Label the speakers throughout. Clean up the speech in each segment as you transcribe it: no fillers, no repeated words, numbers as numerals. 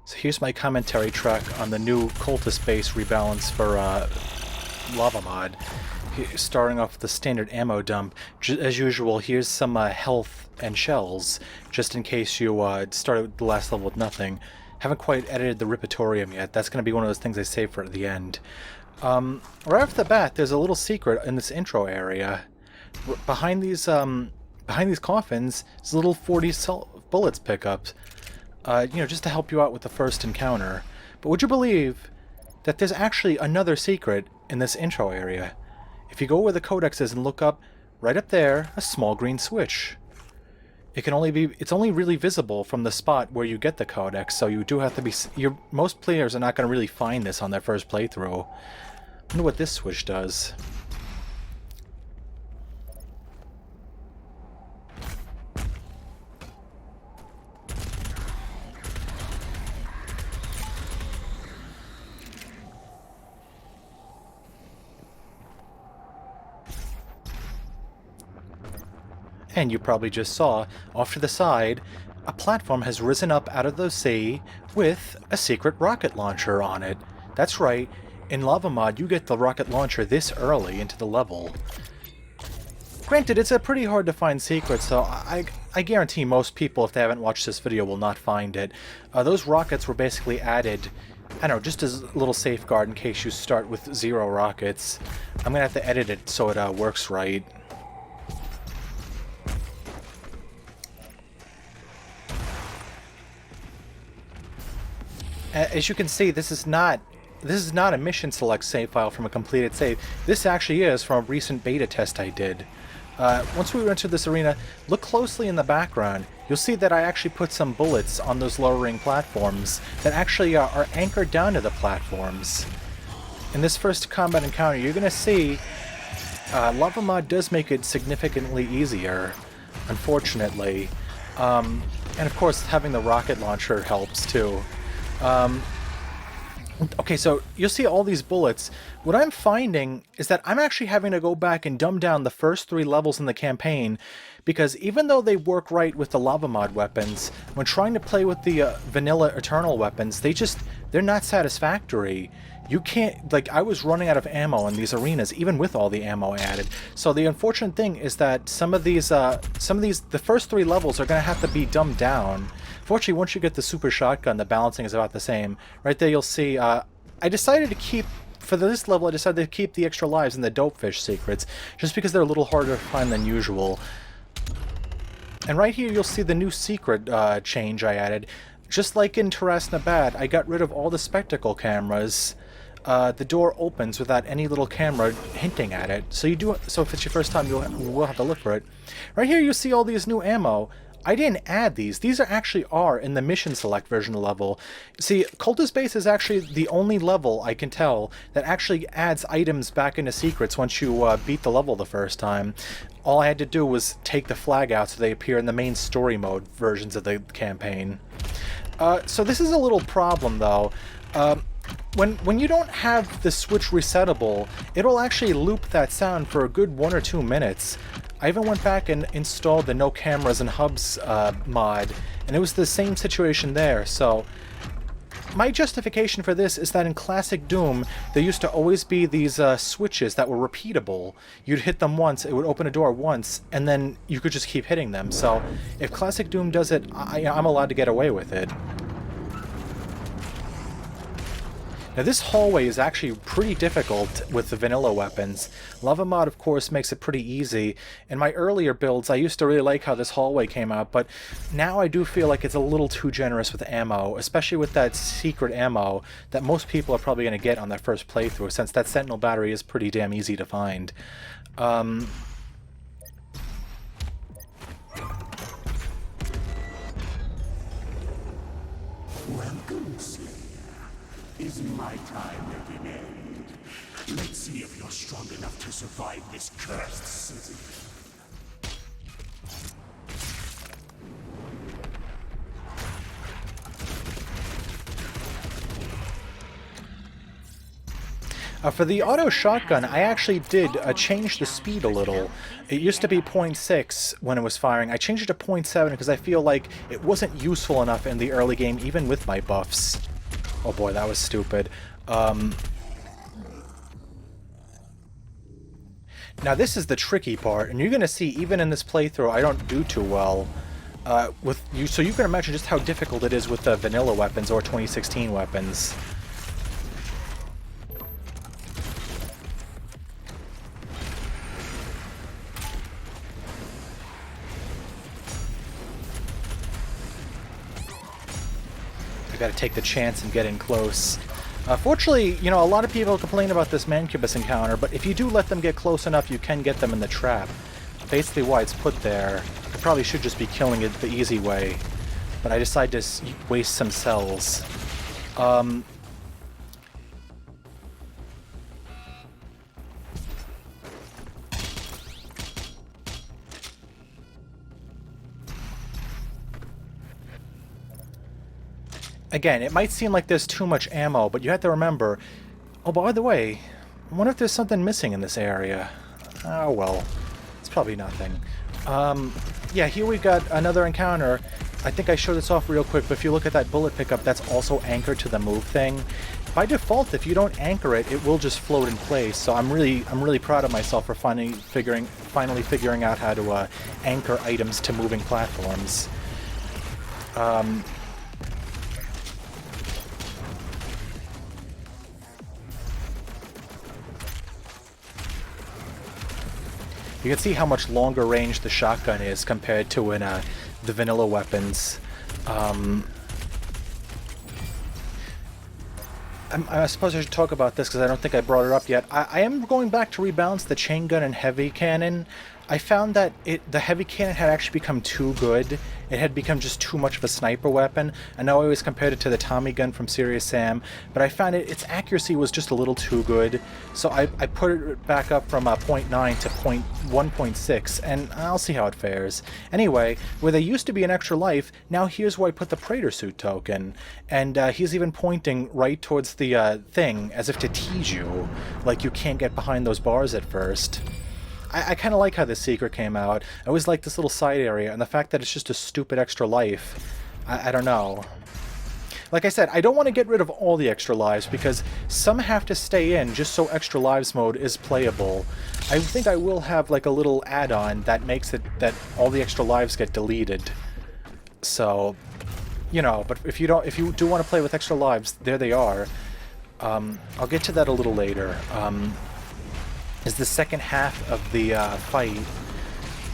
Speaker 1: So here's my commentary track on the new Cultist base rebalance for LavaMod. Starting off with the standard ammo dump. As usual, here's some health and shells, just in case you start at the last level with nothing. Haven't quite edited the Repertorium yet. That's going to be one of those things I save for the end. Right off the bat, there's a little secret in this intro area. Behind these coffins, there's little 40 bullets pickups. Just to help you out with the first encounter. But would you believe that there's actually another secret in this intro area? If you go where the codex is and look up, right up there, a small green switch. It's only really visible from the spot where you get the codex, so you do have to be... most players are not going to really find this on their first playthrough. I wonder what this switch does. And you probably just saw, off to the side, a platform has risen up out of the sea with a secret rocket launcher on it. That's right, in LavaMod you get the rocket launcher this early into the level. Granted, it's a pretty hard to find secret, so I guarantee most people, if they haven't watched this video, will not find it. Those rockets were basically added, I don't know, just as a little safeguard in case you start with 0 rockets. I'm gonna have to edit it so it works right. As you can see, this is not a mission select save file from a completed save. This actually is from a recent beta test I did. Once we enter this arena, look closely in the background. You'll see that I actually put some bullets on those lowering platforms that actually are anchored down to the platforms. In this first combat encounter, you're going to see LavaMod does make it significantly easier, unfortunately. And of course, having the rocket launcher helps too. Okay, so you'll see all these bullets. What I'm finding is that I'm actually having to go back and dumb down the first 3 levels in the campaign, because even though they work right with the LavaMod weapons, when trying to play with the vanilla Eternal weapons, they're not satisfactory. You can't, like, I was running out of ammo in these arenas, even with all the ammo added. So the unfortunate thing is that the first 3 levels are going to have to be dumbed down. Fortunately, once you get the super shotgun, the balancing is about the same. Right there you'll see, I decided to keep, for this level, I decided to keep the extra lives in the Dopefish secrets, just because they're a little harder to find than usual. And right here you'll see the new secret change I added. Just like in Arachnotron, I got rid of all the spectacle cameras. The door opens without any little camera hinting at it. So if it's your first time, you will have to look for it. Right here you see all these new ammo. I didn't add these. These actually are in the mission select version of the level. See, Cultist Base is actually the only level, I can tell, that actually adds items back into secrets once you beat the level the first time. All I had to do was take the flag out so they appear in the main story mode versions of the campaign. So this is a little problem, though. When you don't have the switch resettable, it'll actually loop that sound for a good 1 or 2 minutes. I even went back and installed the No Cameras and Hubs mod, and it was the same situation there. So my justification for this is that in Classic Doom, there used to always be these switches that were repeatable. You'd hit them once, it would open a door once, and then you could just keep hitting them. So if Classic Doom does it, I'm allowed to get away with it. Now this hallway is actually pretty difficult with the vanilla weapons. LavaMod, of course, makes it pretty easy. In my earlier builds, I used to really like how this hallway came out, but now I do feel like it's a little too generous with ammo, especially with that secret ammo that most people are probably going to get on their first playthrough, since that Sentinel Battery is pretty damn easy to find.
Speaker 2: Welcome, Slayer. Is my time at an end? Let's see if you're strong enough to survive this cursed city.
Speaker 1: For the auto shotgun, I actually did change the speed a little. It used to be 0.6 when it was firing. I changed it to 0.7 because I feel like it wasn't useful enough in the early game, even with my buffs. Oh boy, that was stupid. Now this is the tricky part, and you're going to see even in this playthrough I don't do too well. So you can imagine just how difficult it is with the vanilla weapons or 2016 weapons. I gotta take the chance and get in close. Fortunately, you know, a lot of people complain about this Mancubus encounter, but if you do let them get close enough, you can get them in the trap. Basically why it's put there. I probably should just be killing it the easy way, but I decided to waste some cells. Again, it might seem like there's too much ammo, but you have to remember... Oh, by the way, I wonder if there's something missing in this area. Oh, well. It's probably nothing. Yeah, here we got another encounter. I think I showed this off real quick, but if you look at that bullet pickup, that's also anchored to the move thing. By default, if you don't anchor it, it will just float in place, so I'm really proud of myself for finally figuring out how to anchor items to moving platforms. You can see how much longer range the shotgun is compared to in the vanilla weapons. I suppose I should talk about this because I don't think I brought it up yet. I am going back to rebalance the chain gun and heavy cannon. I found that the heavy cannon had actually become too good. It had become just too much of a sniper weapon. I know I always compared it to the Tommy gun from Serious Sam, but I found its accuracy was just a little too good. So I put it back up from 0.9 to 1.6, and I'll see how it fares. Anyway, where there used to be an extra life, now here's where I put the Praetor suit token. And he's even pointing right towards the thing, as if to tease you, like you can't get behind those bars at first. I kind of like how this secret came out. I always like this little side area, and the fact that it's just a stupid extra life. I don't know. Like I said, I don't want to get rid of all the extra lives, because some have to stay in just so extra lives mode is playable. I think I will have like a little add-on that makes it that all the extra lives get deleted. So, you know, but if you do want to play with extra lives, there they are. I'll get to that a little later. Is the second half of the fight.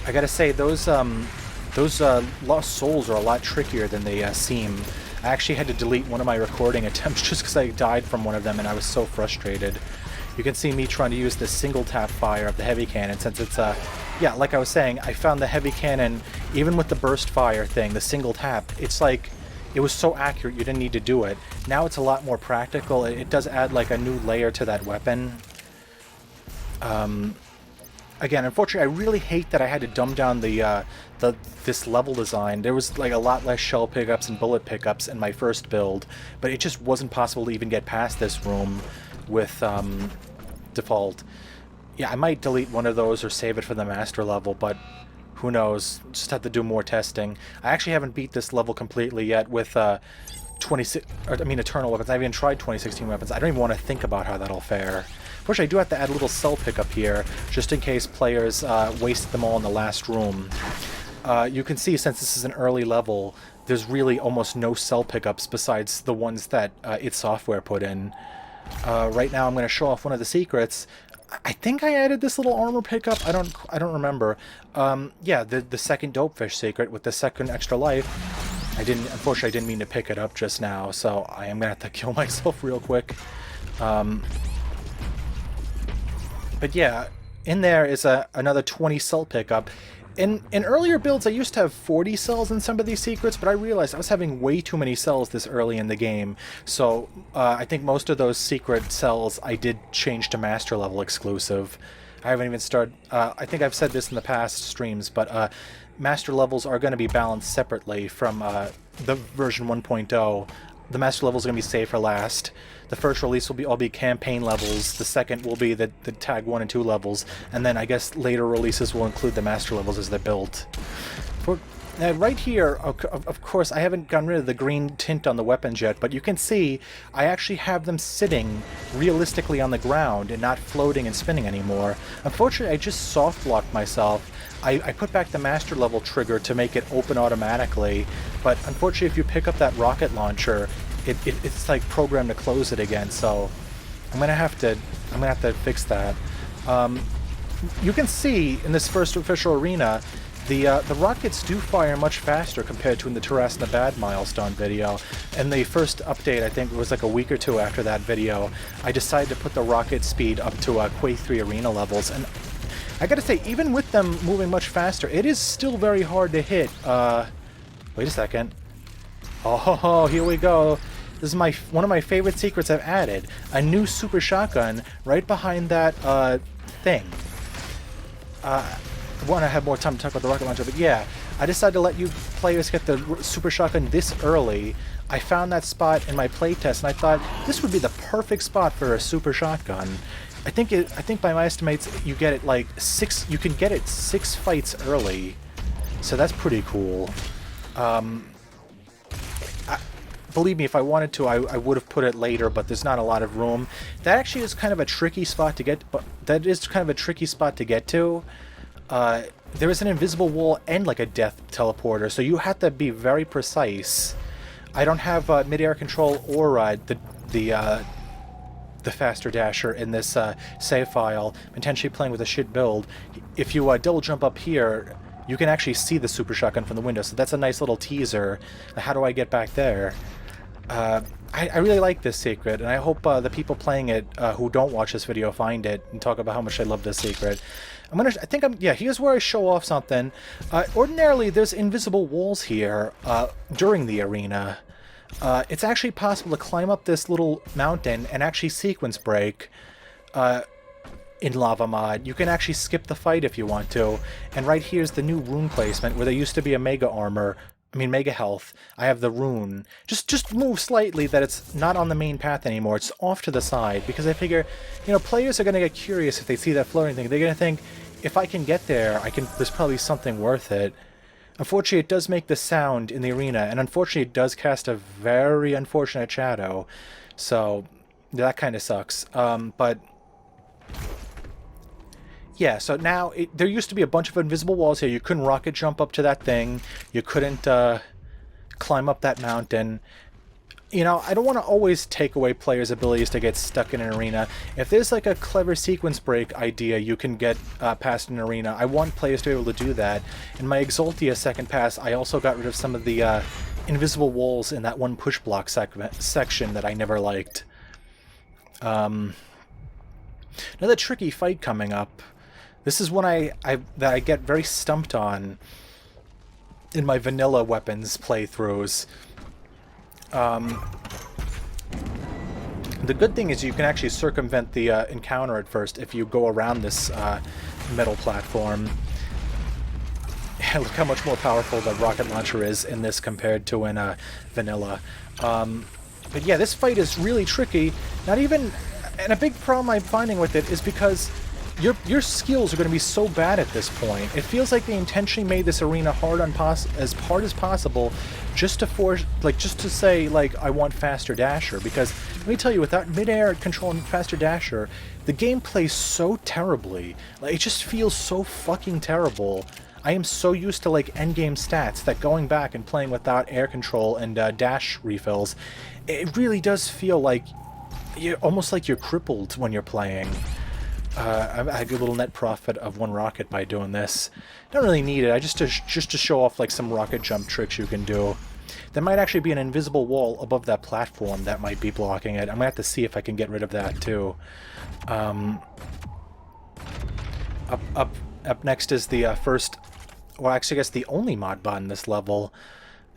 Speaker 1: I gotta say, those lost souls are a lot trickier than they seem. I actually had to delete one of my recording attempts just because I died from one of them and I was so frustrated. You can see me trying to use the single tap fire of the heavy cannon since it's yeah, like I was saying, I found the heavy cannon, even with the burst fire thing, the single tap, it's like, it was so accurate you didn't need to do it. Now it's a lot more practical. It does add like a new layer to that weapon. Again, unfortunately, I really hate that I had to dumb down this level design. There was like a lot less shell pickups and bullet pickups in my first build, but it just wasn't possible to even get past this room with default. Yeah, I might delete one of those or save it for the master level, but who knows? Just have to do more testing. I actually haven't beat this level completely yet with Eternal weapons. I haven't even tried 2016 weapons. I don't even want to think about how that'll fare. Fortunately, I do have to add a little cell pickup here, just in case players waste them all in the last room. You can see, since this is an early level, there's really almost no cell pickups besides the ones that id Software put in. Right now, I'm going to show off one of the secrets. I think I added this little armor pickup. I don't remember. Yeah, the second Dopefish secret with the second extra life. Unfortunately, I didn't mean to pick it up just now, so I am going to have to kill myself real quick. But yeah, in there is another 20 cell pickup. In earlier builds, I used to have 40 cells in some of these secrets, but I realized I was having way too many cells this early in the game. So I think most of those secret cells I did change to master level exclusive. I haven't even started... I think I've said this in the past streams, but master levels are going to be balanced separately from the version 1.0. the master levels are going to be saved for last. The first release will be all be campaign levels. The second will be the tag 1 and 2 levels, and then I guess later releases will include the master levels as they're built. For right here, of course, I haven't gotten rid of the green tint on the weapons yet, but you can see I actually have them sitting realistically on the ground and not floating and spinning anymore. Unfortunately, I just soft-locked myself. I put back the master level trigger to make it open automatically, but unfortunately if you pick up that rocket launcher, it's like programmed to close it again, so I'm gonna have to fix that. You can see in this first official arena, the rockets do fire much faster compared to in the Terras and the Bad milestone video. And the first update, I think it was like a week or two after that video, I decided to put the rocket speed up to Quake III Arena levels, and I gotta say, even with them moving much faster, it is still very hard to hit. Wait a second. Oh, here we go. This is one of my favorite secrets I've added. A new super shotgun right behind that thing. I want to have more time to talk about the rocket launcher, but yeah, I decided to let you players get the super shotgun this early. I found that spot in my playtest, and I thought this would be the perfect spot for a super shotgun. I think by my estimates, you get it like 6. You can get it 6 fights early, so that's pretty cool. Believe me, if I wanted to, I would have put it later, but there's not a lot of room. That actually is kind of a tricky spot to get. But that is kind of a tricky spot to get to. There is an invisible wall and like a death teleporter, so you have to be very precise. I don't have mid-air control or the faster dasher in this save file. I'm intentionally playing with a shit build. If you double jump up here, you can actually see the super shotgun from the window, so that's a nice little teaser. How do I get back there? I really like this secret, and I hope the people playing it who don't watch this video find it and talk about how much I love this secret. Yeah, here's where I show off something. Ordinarily, there's invisible walls here during the arena. It's actually possible to climb up this little mountain and actually sequence break in LavaMod. You can actually skip the fight if you want to. And right here's the new rune placement where there used to be a mega armor. Mega health. I have the rune. Just move slightly that it's not on the main path anymore. It's off to the side, because I figure, players are going to get curious if they see that floating thing. They're going to think, if I can get there, there's probably something worth it. Unfortunately, it does make the sound in the arena, and unfortunately it does cast a very unfortunate shadow. So, that kind of sucks. But yeah, so now, there used to be a bunch of invisible walls here. You couldn't rocket jump up to that thing. You couldn't climb up that mountain. I don't want to always take away players' abilities to get stuck in an arena. If there's like a clever sequence break idea you can get past an arena, I want players to be able to do that. In my Exaltia second pass, I also got rid of some of the invisible walls in that one push block section that I never liked. Another tricky fight coming up. This is one that I get very stumped on in my vanilla weapons playthroughs. The good thing is you can actually circumvent the encounter at first if you go around this metal platform. Look how much more powerful the rocket launcher is in this compared to in vanilla. But yeah, this fight is really tricky. And a big problem I'm finding with it is because your skills are going to be so bad at this point. It feels like they intentionally made this arena as hard as possible, just to say I want faster dasher. Because let me tell you, without mid-air control and faster dasher, the game plays so terribly. It just feels so fucking terrible. I am so used to endgame stats that going back and playing without air control and dash refills, it really does feel like almost like you're crippled when you're playing. I get a little net profit of 1 rocket by doing this. Don't really need it. Just to show off some rocket jump tricks you can do. There might actually be an invisible wall above that platform that might be blocking it. I'm gonna have to see if I can get rid of that too. Up next is the first, well, actually I guess the only mod bot in this level,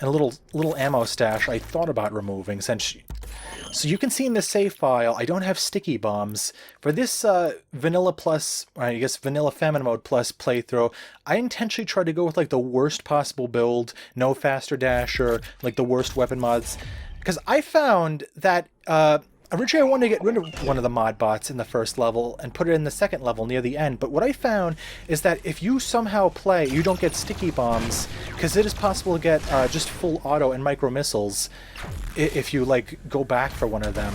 Speaker 1: and a little ammo stash I thought about removing since. So you can see in the save file, I don't have sticky bombs. For this vanilla plus, or I guess vanilla famine mode plus playthrough, I intentionally tried to go with the worst possible build, no faster dasher, the worst weapon mods. Because I found that originally I wanted to get rid of one of the mod bots in the first level and put it in the second level near the end, but what I found is that if you somehow play, you don't get sticky bombs, because it is possible to get just full auto and micro missiles if you like go back for one of them.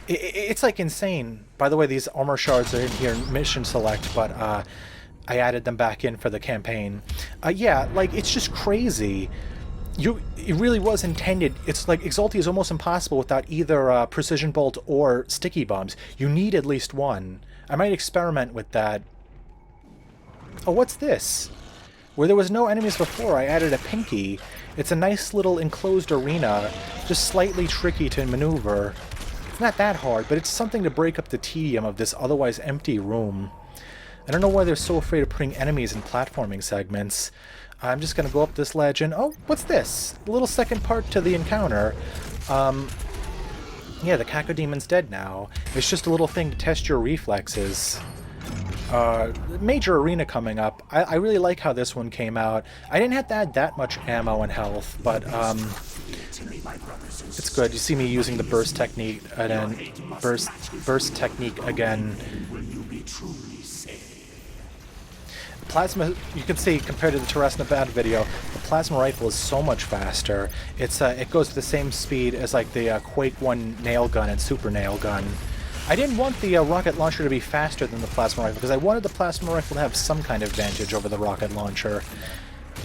Speaker 1: It's like insane. By the way, these armor shards are in here in mission select, but I added them back in for the campaign. Yeah, like it's just crazy. It really was intended. It's like Exalti is almost impossible without either Precision Bolt or Sticky Bombs. You need at least one. I might experiment with that. Oh, what's this? Where there was no enemies before, I added a Pinky. It's a nice little enclosed arena, just slightly tricky to maneuver. It's not that hard, but it's something to break up the tedium of this otherwise empty room. I don't know why they're so afraid of putting enemies in platforming segments. I'm just going to go up this ledge and... Oh, what's this? A little second part to the encounter. Yeah, the Cacodemon's dead now. It's just a little thing to test your reflexes. Major arena coming up. I really like how this one came out. I didn't have to add that much ammo and health, but it's good. You see me using the burst technique and then burst technique again. Plasma, you can see, compared to the Terresna Bad video, the plasma rifle is so much faster. It goes at the same speed as like the Quake I Nailgun and Super Nailgun. I didn't want the rocket launcher to be faster than the plasma rifle because I wanted the plasma rifle to have some kind of advantage over the rocket launcher.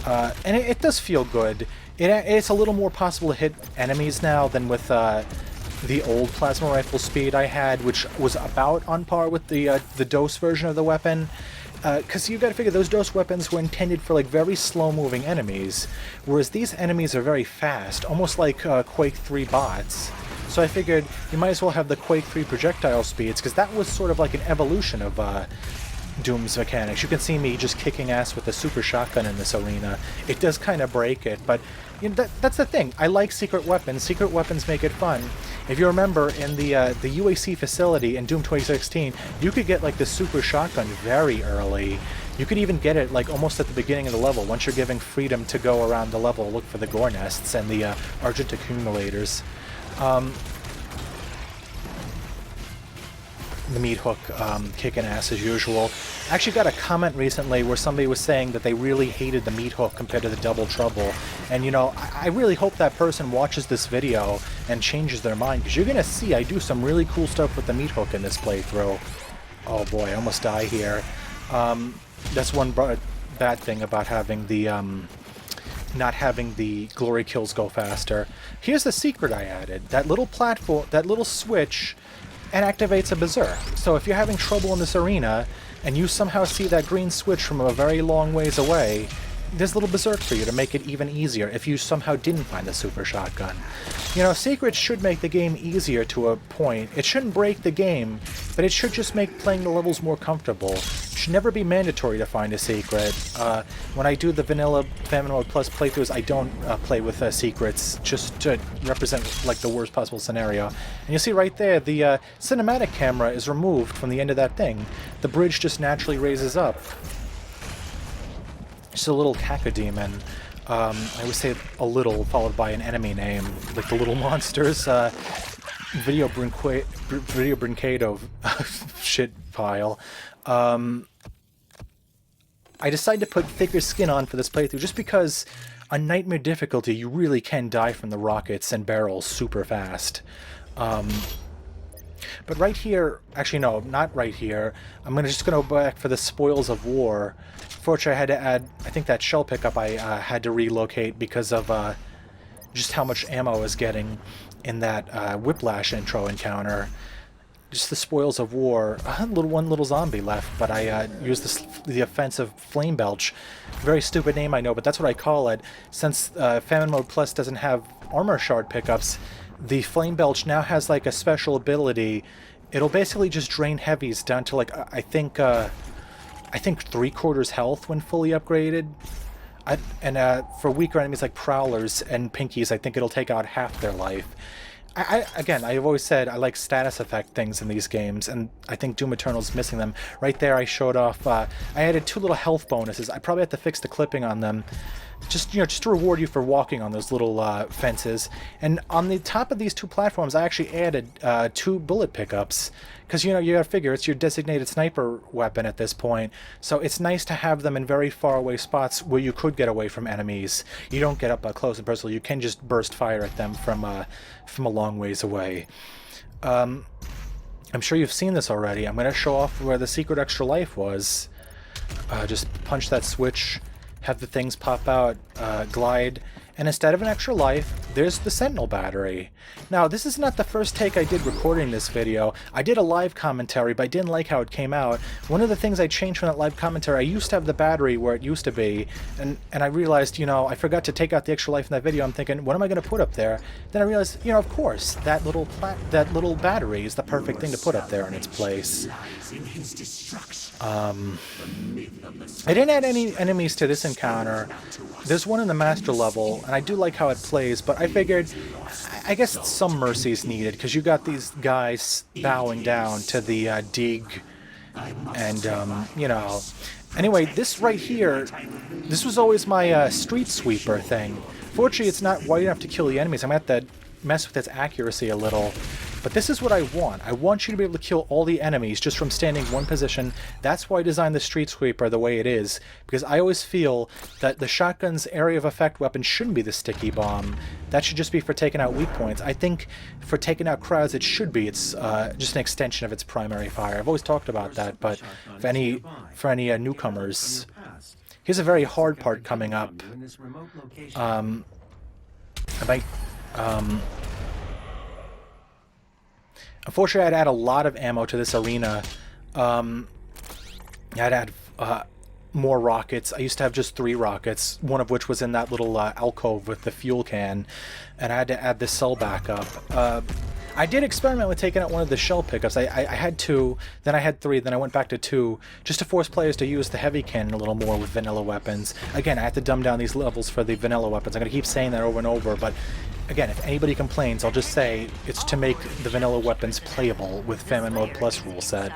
Speaker 1: And it does feel good. It's a little more possible to hit enemies now than with the old plasma rifle speed I had, which was about on par with the DOS version of the weapon. Because you've got to figure those DOS weapons were intended for like very slow-moving enemies, whereas these enemies are very fast, almost like Quake III bots. So I figured you might as well have the Quake III projectile speeds, because that was sort of like an evolution of Doom's mechanics. You can see me just kicking ass with the super shotgun in this arena. It does kind of break it, but you know, that's the thing. I like secret weapons. Secret weapons make it fun. If you remember, in the UAC facility in Doom 2016, you could get like the super shotgun very early. You could even get it like almost at the beginning of the level, once you're giving freedom to go around the level, look for the gore nests and the Argent accumulators. The Meathook kicking ass as usual. I actually got a comment recently where somebody was saying that they really hated the Meathook compared to the Double Trouble, and you know, I really hope that person watches this video and changes their mind, because you're gonna see I do some really cool stuff with the Meathook in this playthrough. Oh boy, I almost die here. That's one bad thing about having the not having the glory kills go faster. Here's the secret I added. That little platform, that little switch, and activates a Berserk. So if you're having trouble in this arena, and you somehow see that green switch from a very long ways away, there's a little Berserk for you to make it even easier if you somehow didn't find the super shotgun. You know, secrets should make the game easier to a point. It shouldn't break the game, but it should just make playing the levels more comfortable. It should never be mandatory to find a secret. When I do the vanilla Famine Mode Plus playthroughs, I don't play with secrets, just to represent like the worst possible scenario. And you see right there, the cinematic camera is removed from the end of that thing. The bridge just naturally raises up. Just a little cacodemon. I would say a little followed by an enemy name, like the little monsters. Video Brincado shit pile. I decided to put thicker skin on for this playthrough just because on Nightmare difficulty you really can die from the rockets and barrels super fast. But right here, actually no, not right here, I'm just going to go back for the Spoils of War. Fortunately I had to add, I think that shell pickup I had to relocate because of just how much ammo I was getting in that Whiplash intro encounter. Just the Spoils of War. One little zombie left, but I used the offensive Flame Belch. Very stupid name, I know, but that's what I call it. Since Famine Mode Plus doesn't have armor shard pickups, the Flame Belch now has like a special ability. It'll basically just drain heavies down to like, I think 3/4 health when fully upgraded. And for weaker enemies like Prowlers and Pinkies, I think it'll take out half their life. Again, I've always said I like status effect things in these games, and I think Doom Eternal's missing them. Right there I showed off, I added 2 little health bonuses. I probably have to fix the clipping on them. just to reward you for walking on those little fences. And on the top of these two platforms, I actually added 2 bullet pickups, because you gotta figure it's your designated sniper weapon at this point. So it's nice to have them in very far away spots where you could get away from enemies. You don't get up close and personal. You can just burst fire at them from a long ways away. I'm sure you've seen this already. I'm gonna show off where the secret extra life was. Just punch that switch, have the things pop out, glide, and instead of an extra life, there's the Sentinel Battery. Now, this is not the first take I did recording this video. I did a live commentary, but I didn't like how it came out. One of the things I changed from that live commentary, I used to have the battery where it used to be, and I realized, I forgot to take out the extra life in that video. I'm thinking, what am I going to put up there? Then I realized, of course, that little battery is the perfect thing to put up there in its place. I didn't add any enemies to this encounter. There's one in the master level, and I do like how it plays, but I figured, I guess some mercy's needed, because you got these guys bowing down to the dig, and, Anyway, this right here, this was always my Streetsweeper thing. Fortunately, it's not wide enough to kill the enemies. I'm going to have to mess with its accuracy a little. But this is what I want. I want you to be able to kill all the enemies just from standing one position. That's why I designed the Streetsweeper the way it is, because I always feel that the shotgun's area of effect weapon shouldn't be the sticky bomb. That should just be for taking out weak points. I think for taking out crowds it should be. It's just an extension of its primary fire. I've always talked about that, but for any newcomers, here's a very hard part coming up. Unfortunately, I'd add a lot of ammo to this arena. I'd add more rockets. I used to have just 3 rockets, one of which was in that little alcove with the fuel can, and I had to add this cell backup. I did experiment with taking out one of the shell pickups. I had 2, then I had 3, then I went back to 2, just to force players to use the heavy cannon a little more with vanilla weapons. Again, I had to dumb down these levels for the vanilla weapons. I'm going to keep saying that over and over, but again, if anybody complains, I'll just say it's to make the vanilla weapons playable with Famine Mode Plus rule set.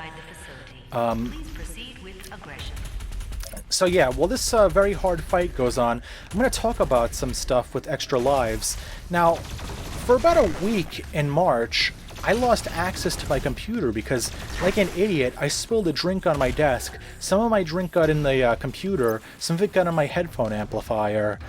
Speaker 1: So yeah, while this very hard fight goes on, I'm going to talk about some stuff with extra lives. Now, for about a week in March, I lost access to my computer because, like an idiot, I spilled a drink on my desk. Some of my drink got in the computer, some of it got on my headphone amplifier.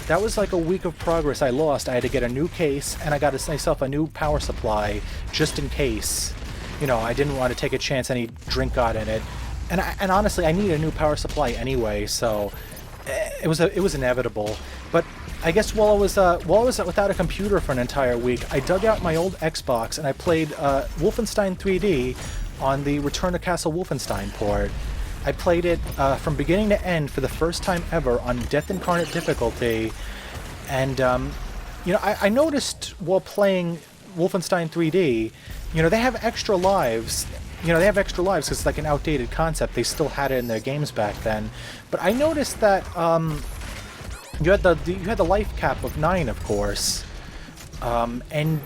Speaker 1: That was like a week of progress I lost. I had to get a new case, and I got myself a new power supply, just in case. I didn't want to take a chance any drink got in it. And honestly, I need a new power supply anyway, so it was inevitable. But I guess while I was without a computer for an entire week, I dug out my old Xbox and I played Wolfenstein 3D on the Return to Castle Wolfenstein port. I played it from beginning to end for the first time ever on Death Incarnate difficulty, and I noticed while playing Wolfenstein 3D, they have extra lives. They have extra lives because it's like an outdated concept. They still had it in their games back then. But I noticed that you had the life cap of 9, of course, and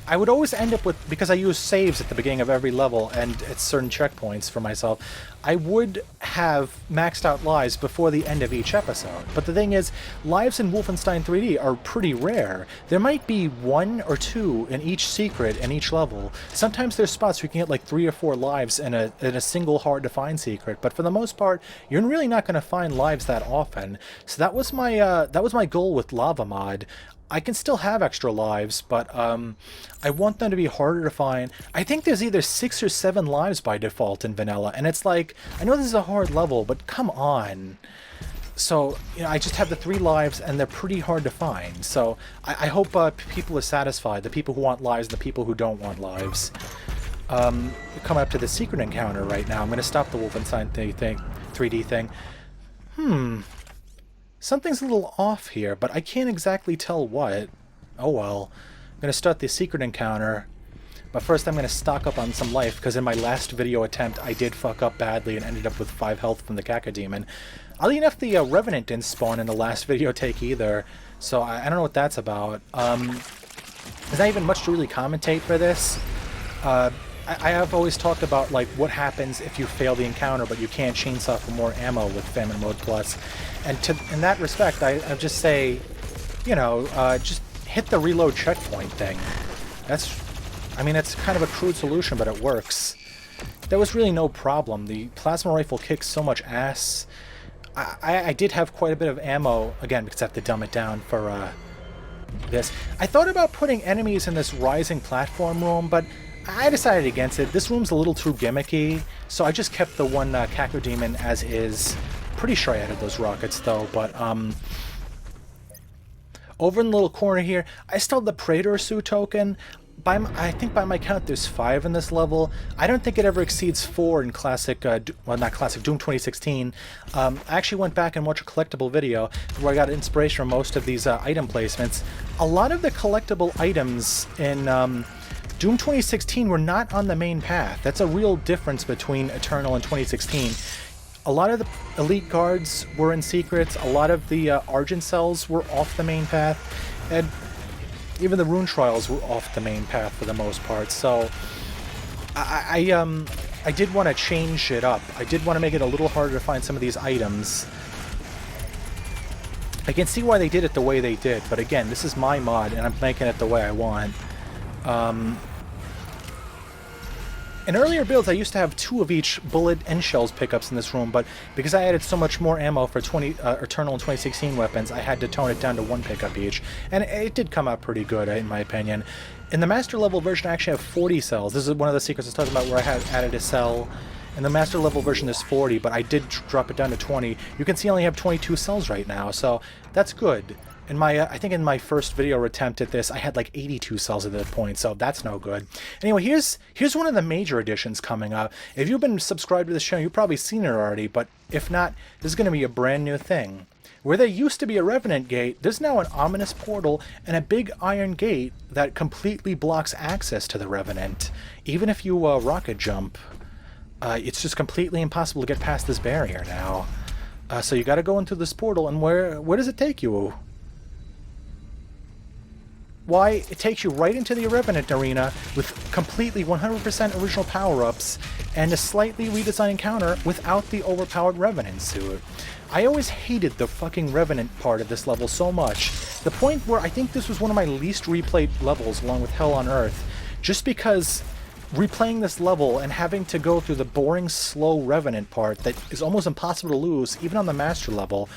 Speaker 1: I would always end up with, because I use saves at the beginning of every level and at certain checkpoints for myself, I would have maxed out lives before the end of each episode. But the thing is, lives in Wolfenstein 3D are pretty rare. There might be 1 or 2 in each secret in each level. Sometimes there's spots where you can get like 3 or 4 lives in a single hard-to-find secret, but for the most part, you're really not going to find lives that often. So that was my goal with LavaMod. I can still have extra lives, but I want them to be harder to find. I think there's either 6 or 7 lives by default in vanilla, and it's like, I know this is a hard level, but come on. So, I just have the 3 lives, and they're pretty hard to find. So, I hope people are satisfied, the people who want lives and the people who don't want lives. We're coming up to the secret encounter right now. I'm going to stop the Wolfenstein 3D thing. Something's a little off here, but I can't exactly tell what. Oh well. I'm going to start the secret encounter, but first I'm going to stock up on some life, because in my last video attempt I did fuck up badly and ended up with 5 health from the Cacodemon. Oddly enough, the Revenant didn't spawn in the last video take either, so I don't know what that's about. There's not even much to really commentate for this. I have always talked about like what happens if you fail the encounter, but you can't chainsaw for more ammo with Famine Mode Plus. And in that respect, I just say, you know, just hit the reload checkpoint thing. I mean, it's kind of a crude solution, but it works. There was really no problem. The plasma rifle kicks so much ass. I did have quite a bit of ammo, again, because I have to dumb it down for this. I thought about putting enemies in this rising platform room, but I decided against it. This room's a little too gimmicky, so I just kept the one Cacodemon as is. Pretty sure I added those rockets, though, but, over in the little corner here, I still have the Praetor suit token. I think by my count there's 5 in this level. I don't think it ever exceeds 4 in classic, well not classic, Doom 2016. I actually went back and watched a collectible video where I got inspiration from most of these item placements. A lot of the collectible items in Doom 2016 were not on the main path. That's a real difference between Eternal and 2016. A lot of the elite guards were in secrets, a lot of the Argent cells were off the main path, and even the Rune trials were off the main path for the most part, so I did want to change it up. I did want to make it a little harder to find some of these items. I can see why they did it the way they did, but again, this is my mod, and I'm making it the way I want. In earlier builds, I used to have 2 of each bullet and shells pickups in this room, but because I added so much more ammo for Eternal and 2016 weapons, I had to tone it down to 1 pickup each, and it did come out pretty good, in my opinion. In the Master Level version, I actually have 40 cells. This is one of the secrets I was talking about where I had added a cell. In the Master Level version, there's 40, but I did drop it down to 20. You can see I only have 22 cells right now, so that's good. In my, I think in my first video attempt at this, I had like 82 cells at that point, so that's no good. Anyway, here's one of the major additions coming up. If you've been subscribed to this channel, you've probably seen it already, but if not, this is going to be a brand new thing. Where there used to be a Revenant gate, there's now an ominous portal and a big iron gate that completely blocks access to the Revenant. Even if you rocket jump, it's just completely impossible to get past this barrier now. So you got to go into this portal, and where does it take you? Why, it takes you right into the Revenant Arena with completely 100% original power-ups and a slightly redesigned encounter without the overpowered Revenant suit. I always hated the fucking Revenant part of this level so much. The point where I think this was one of my least replayed levels along with Hell on Earth, just because replaying this level and having to go through the boring, slow Revenant part that is almost impossible to lose, even on the Master level,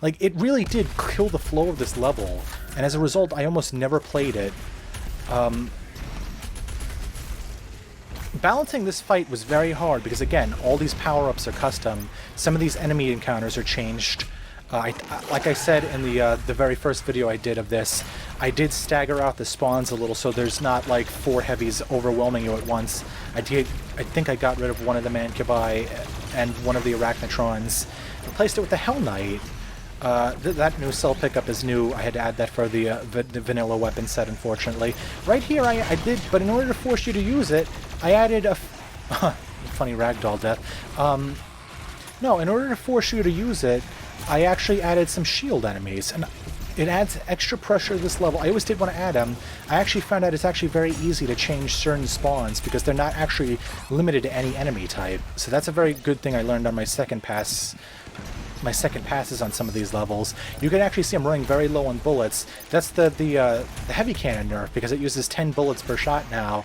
Speaker 1: like, it really did kill the flow of this level, and as a result, I almost never played it. Balancing this fight was very hard, because again, all these power-ups are custom. Some of these enemy encounters are changed. Like I said in the very first video I did of this, I did stagger out the spawns a little, so there's not like 4 heavies overwhelming you at once. I think I got rid of one of the Mancubi and one of the Arachnotrons. Replaced it with the Hell Knight. That new cell pickup is new. I had to add that for the vanilla weapon set, unfortunately. Right here I did, but in order to force you to use it, I added a... funny ragdoll death. No, in order to force you to use it, I actually added some shield enemies, and it adds extra pressure to this level. I always did want to add them. I actually found out it's actually very easy to change certain spawns, because they're not actually limited to any enemy type. So that's a very good thing I learned on my second passes on some of these levels. You can actually see I'm running very low on bullets. That's the heavy cannon nerf, because it uses 10 bullets per shot now.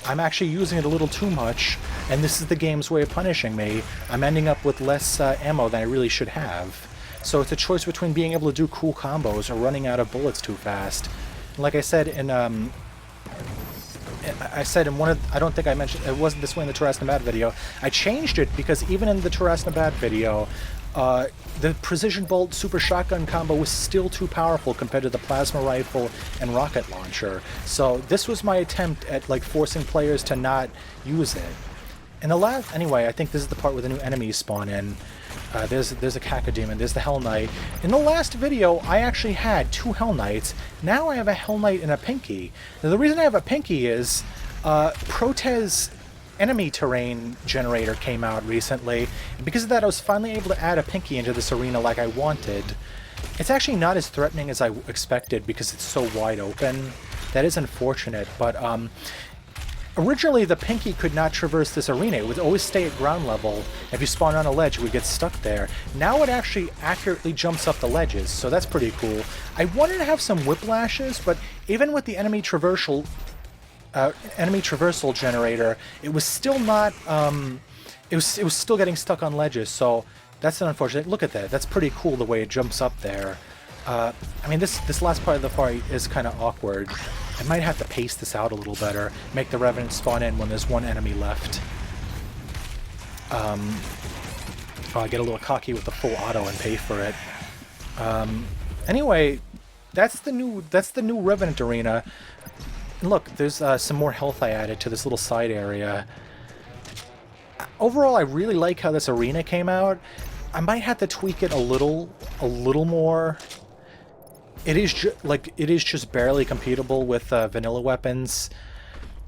Speaker 1: I'm actually using it a little too much, and this is the game's way of punishing me. I'm ending up with less ammo than I really should have. So it's a choice between being able to do cool combos or running out of bullets too fast. And like I said in one of, I don't think I mentioned, it wasn't this way in the Terrasnabat video, I changed it because even in the Terrasnabat video, the Precision Bolt Super Shotgun combo was still too powerful compared to the Plasma Rifle and Rocket Launcher. So this was my attempt at like forcing players to not use it. And the last, anyway, I think this is the part where the new enemies spawn in. There's a Cacodemon, there's the Hell Knight. In the last video, I actually had 2 Hell Knights. Now I have a Hell Knight and a Pinky. Now the reason I have a Pinky is Proteh's enemy terrain generator came out recently, and because of that I was finally able to add a Pinky into this arena like I wanted. It's actually not as threatening as I expected because it's so wide open. That is unfortunate, but Originally, the Pinky could not traverse this arena. It would always stay at ground level. If you spawn on a ledge, it would get stuck there. Now it actually accurately jumps up the ledges, so that's pretty cool. I wanted to have some whiplashes, but even with the enemy traversal generator, it was still not. It was still getting stuck on ledges, so that's an unfortunate. Look at that. That's pretty cool the way it jumps up there. I mean, this last part of the fight is kind of awkward. I might have to pace this out a little better. Make the Revenant spawn in when there's one enemy left. Oh, I get a little cocky with the full auto and pay for it. Anyway, that's the new Revenant Arena. And look, there's some more health I added to this little side area. Overall, I really like how this arena came out. I might have to tweak it a little more. It is just barely compatible with vanilla weapons.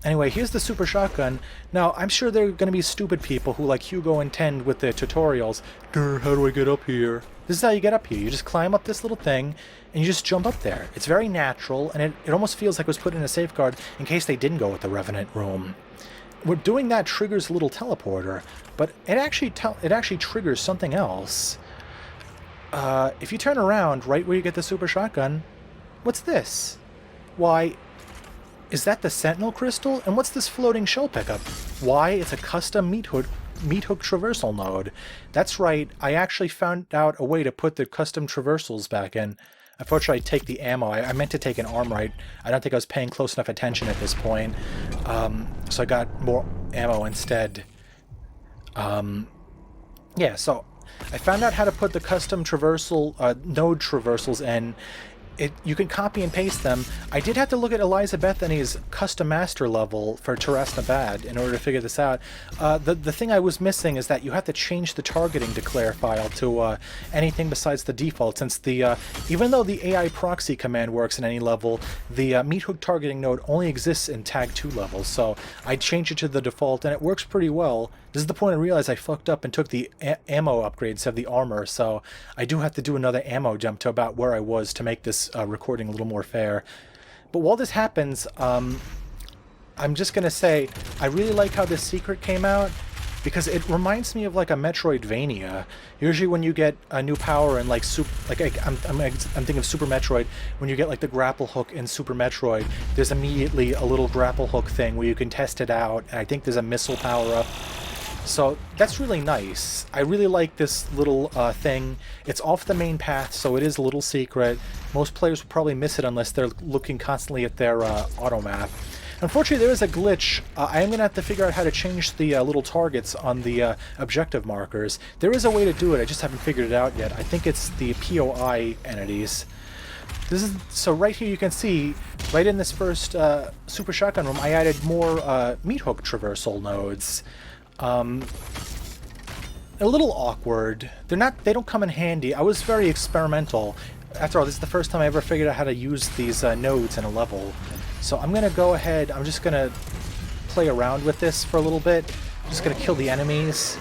Speaker 1: Anyway, here's the super shotgun. Now, I'm sure there are going to be stupid people who, like Hugo and Tend with the tutorials. How do I get up here? This is how you get up here. You just climb up this little thing, and you just jump up there. It's very natural, and it almost feels like it was put in a safeguard in case they didn't go with the Revenant room. Doing that triggers a little teleporter, but it actually triggers something else. If you turn around right where you get the super shotgun, what's this? Why, is that the Sentinel crystal? And what's this floating shell pickup? Why, it's a custom Meathook traversal node. That's right, I actually found out a way to put the custom traversals back in. Unfortunately, I take the ammo. I meant to take an arm right. I don't think I was paying close enough attention at this point. So I got more ammo instead. Yeah, so I found out how to put the custom traversal node traversals in. You can copy and paste them. I did have to look at Eliza Bethany's custom master level for Arachnotron in order to figure this out. The thing I was missing is that you have to change the targeting declare file to anything besides the default, since even though the AI proxy command works in any level, the Meathook targeting node only exists in TAG2 levels, so I changed it to the default, and it works pretty well. This is the point I realized I fucked up and took the ammo upgrades of the armor, so I do have to do another ammo jump to about where I was to make this recording a little more fair. But while this happens, I'm just going to say, I really like how this secret came out, because it reminds me of like a Metroidvania. Usually when you get a new power in like I'm thinking of Super Metroid, when you get like the grapple hook in Super Metroid, there's immediately a little grapple hook thing where you can test it out, and I think there's a missile power-up. So that's really nice. I really like this little thing. It's off the main path, so it is a little secret. Most players will probably miss it unless they're looking constantly at their auto map. Unfortunately, there is a glitch. I am going to have to figure out how to change the little targets on the objective markers. There is a way to do it, I just haven't figured it out yet. I think it's the POI entities. So right here you can see, right in this first Super Shotgun room, I added more Meathook traversal nodes. A little awkward. They don't come in handy. I was very experimental. After all, this is the first time I ever figured out how to use these nodes in a level. So I'm going to go ahead, I'm just going to play around with this for a little bit. I'm just going to kill the enemies.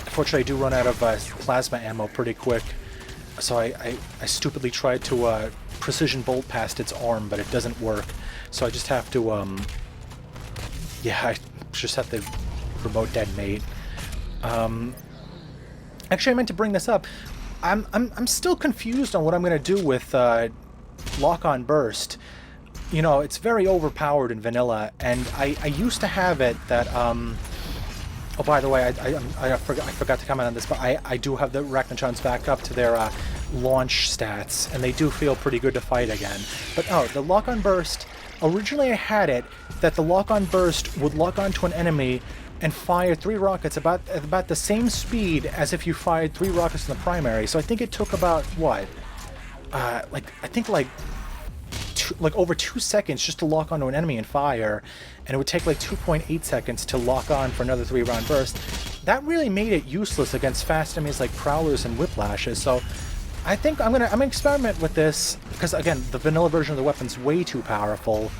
Speaker 1: Unfortunately, I do run out of plasma ammo pretty quick. So I stupidly tried to precision bolt past its arm, but it doesn't work. So I just have to, yeah, I just have to remote detonate. Actually, I meant to bring this up. I'm still confused on what I'm going to do with lock-on burst. You know, it's very overpowered in vanilla, and I used to have it that oh, by the way, I forgot to comment on this, but I do have the Arachnotrons back up to their launch stats, and they do feel pretty good to fight again. But oh, the lock-on burst, originally I had it that the lock-on burst would lock onto an enemy and fire 3 rockets at about the same speed as if you fired 3 rockets in the primary. So I think it took about, what? Like over 2 seconds just to lock onto an enemy and fire, and it would take like 2.8 seconds to lock on for another 3-round burst. That really made it useless against fast enemies like Prowlers and Whiplashes, so I think I'm gonna experiment with this, because again, the vanilla version of the weapon's way too powerful.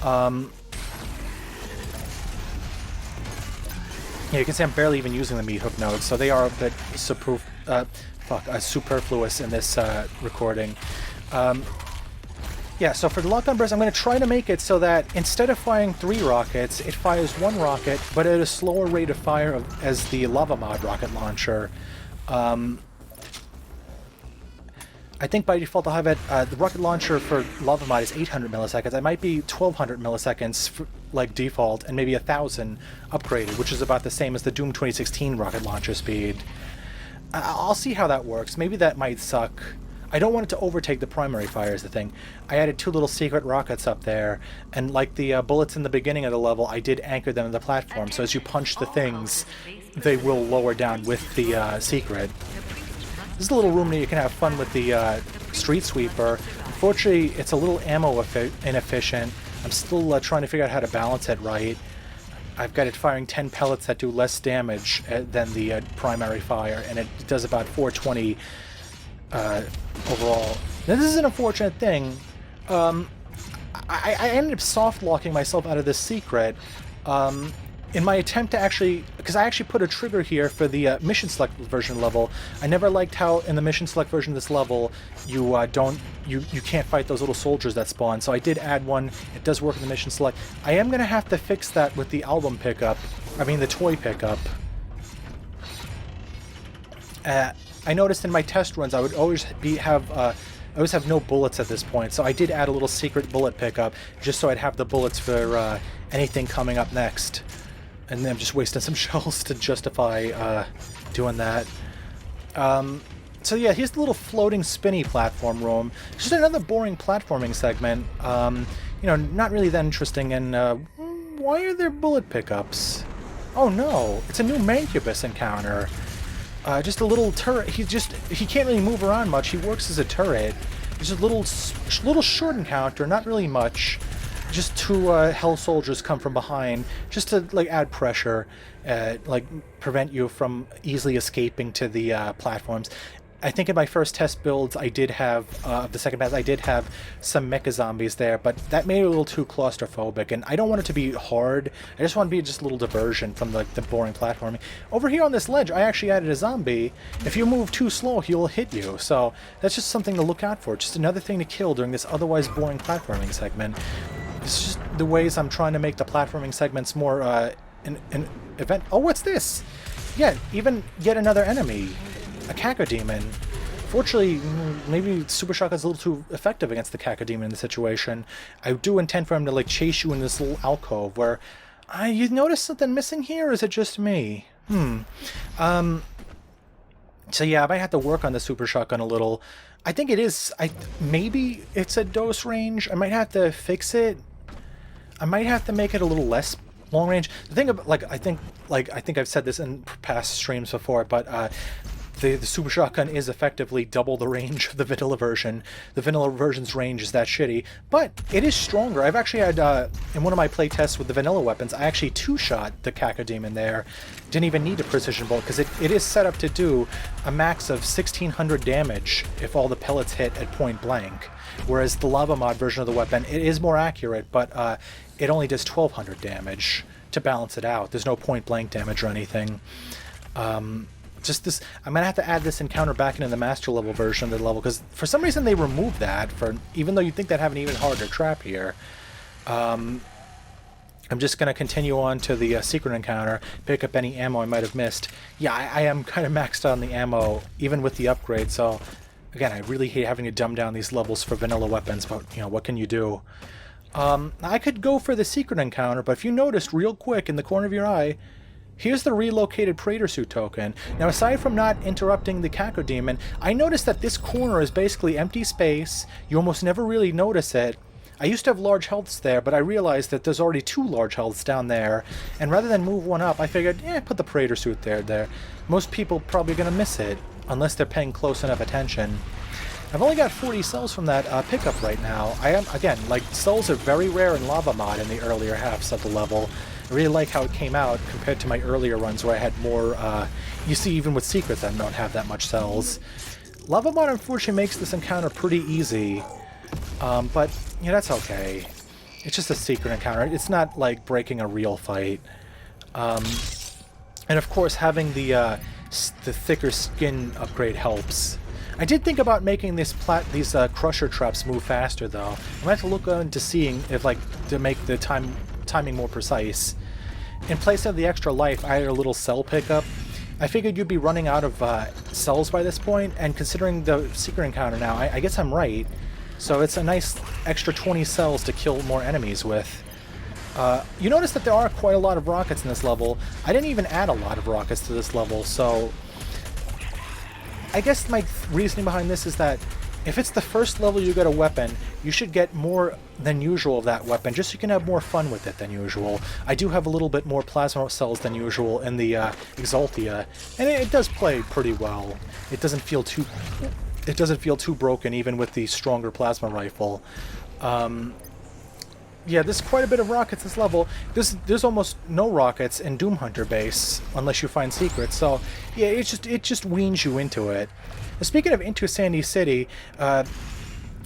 Speaker 1: Yeah, you can see I'm barely even using the Meathook nodes, so they are a bit superfluous in this recording. Yeah, so for the lockdown burst, I'm going to try to make it so that instead of firing 3 rockets, it fires 1 rocket, but at a slower rate of fire as the LavaMod rocket launcher. I think by default I'll have it, the rocket launcher for LavaMod is 800 milliseconds. I might be 1200 milliseconds for, like default, and maybe 1000 upgraded, which is about the same as the Doom 2016 rocket launcher speed. I'll see how that works. Maybe that might suck. I don't want it to overtake the primary fire is the thing. I added 2 little secret rockets up there, and like the bullets in the beginning of the level, I did anchor them in the platform, so as you punch the things, they will lower down with the secret. This is a little room that you can have fun with the Streetsweeper. Unfortunately, it's a little ammo inefficient. I'm still trying to figure out how to balance it right. I've got it firing 10 pellets that do less damage than the primary fire, and it does about 420 overall. Now, this is an unfortunate thing. I ended up soft-locking myself out of this secret in my attempt to actually... Because I actually put a trigger here for the mission select version level. I never liked how in the mission select version of this level you can't fight those little soldiers that spawn. So I did add one. It does work in the mission select. I am going to have to fix that with the album pickup. I mean the toy pickup. I noticed in my test runs I would always have no bullets at this point, so I did add a little secret bullet pickup just so I'd have the bullets for anything coming up next. And then I'm just wasting some shells to justify doing that. So yeah, here's the little floating spinny platform room. Just another boring platforming segment. You know, not really that interesting. And why are there bullet pickups? Oh no, it's a new Mancubus encounter. Just a little turret. He can't really move around much. He works as a turret. Just a little short encounter, not really much. Just 2 hell soldiers come from behind, just to like add pressure, like prevent you from easily escaping to the platforms. I think in my first test builds, I did have the second pass. I did have some mecha zombies there, but that made it a little too claustrophobic, and I don't want it to be hard. I just want it to be just a little diversion from the boring platforming. Over here on this ledge, I actually added a zombie. If you move too slow, he'll hit you. So that's just something to look out for. Just another thing to kill during this otherwise boring platforming segment. It's just the ways I'm trying to make the platforming segments more an event. Oh, what's this? Yeah, even yet another enemy. A Cacodemon. Fortunately, maybe Super Shotgun's a little too effective against the Cacodemon in this situation. I do intend for him to like chase you in this little alcove where... you notice something missing here, or is it just me? So yeah, I might have to work on the Super Shotgun a little. I think it is... maybe it's a dose range. I might have to fix it. I might have to make it a little less long range. The thing about... I think I've said this in past streams before, but... The Super Shotgun is effectively double the range of the vanilla version. The vanilla version's range is that shitty, but it is stronger. I've actually had, in one of my playtests with the vanilla weapons, I actually 2-shot the Cacodemon there. Didn't even need a precision bolt, because it is set up to do a max of 1600 damage if all the pellets hit at point blank. Whereas the LavaMod version of the weapon, it is more accurate, but it only does 1200 damage to balance it out. There's no point blank damage or anything. Just this, I'm gonna have to add this encounter back into the master level version of the level, because for some reason they removed that, even though you'd think they'd have an even harder trap here. I'm just gonna continue on to the secret encounter, pick up any ammo I might have missed. Yeah, I am kind of maxed out on the ammo, even with the upgrade, so again, I really hate having to dumb down these levels for vanilla weapons, but you know, what can you do? I could go for the secret encounter, but if you noticed real quick in the corner of your eye, here's the relocated Praetor Suit token. Now, aside from not interrupting the Cacodemon, I noticed that this corner is basically empty space. You almost never really notice it. I used to have large healths there, but I realized that there's already 2 large healths down there. And rather than move one up, I figured, put the Praetor Suit there. Most people probably going to miss it, unless they're paying close enough attention. I've only got 40 cells from that pickup right now. I am, again, cells are very rare in LavaMod in the earlier halves of the level. I really like how it came out compared to my earlier runs where I had more, you see even with secrets I don't have that much cells. LavaMod unfortunately makes this encounter pretty easy, but yeah, that's okay. It's just a secret encounter. It's not like breaking a real fight. And of course having the thicker skin upgrade helps. I did think about making these crusher traps move faster, though. I'm gonna have to look into seeing if, like, to make the timing more precise. In place of the extra life, I had a little cell pickup. I figured you'd be running out of cells by this point, and considering the secret encounter now, I guess I'm right. So it's a nice extra 20 cells to kill more enemies with. You notice that there are quite a lot of rockets in this level. I didn't even add a lot of rockets to this level, so I guess my reasoning behind this is that if it's the first level you get a weapon, you should get more than usual of that weapon, just so you can have more fun with it than usual. I do have a little bit more plasma cells than usual in the Exaltia, and it does play pretty well. It doesn't feel too broken even with the stronger plasma rifle. Yeah, there's quite a bit of rockets this level. There's almost no rockets in Doom Hunter base unless you find secrets. So yeah, it just weans you into it. Now, speaking of Into Sandy City,